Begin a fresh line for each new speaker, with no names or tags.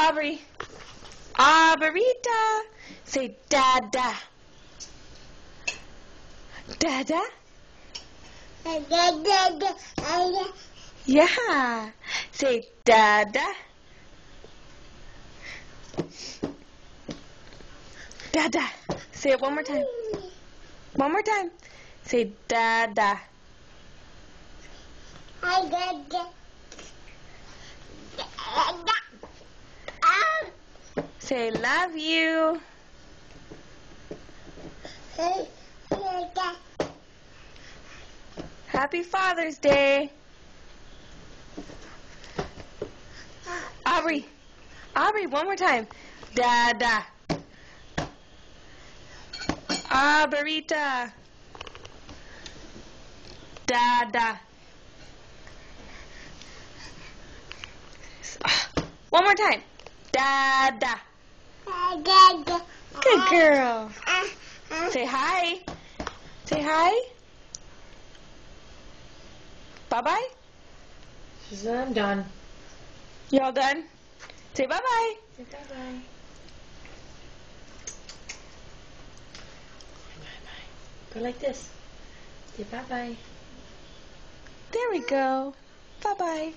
Aubrey. Aubrita. Say Dada. Dada? Yeah. Say Dada. Dada. Say it one more time. One more time. Say Dada. Say love you. Happy Father's Day. Aubrey. Aubrey, one more time. Dada. Aubrita. Dada. One more time. Dada. Good girl. Say hi. Say hi. Bye-bye.
She said, I'm done.
You all done? Say bye-bye.
Say bye-bye. Bye-bye. Go like this. Say bye-bye.
There we go. Bye-bye.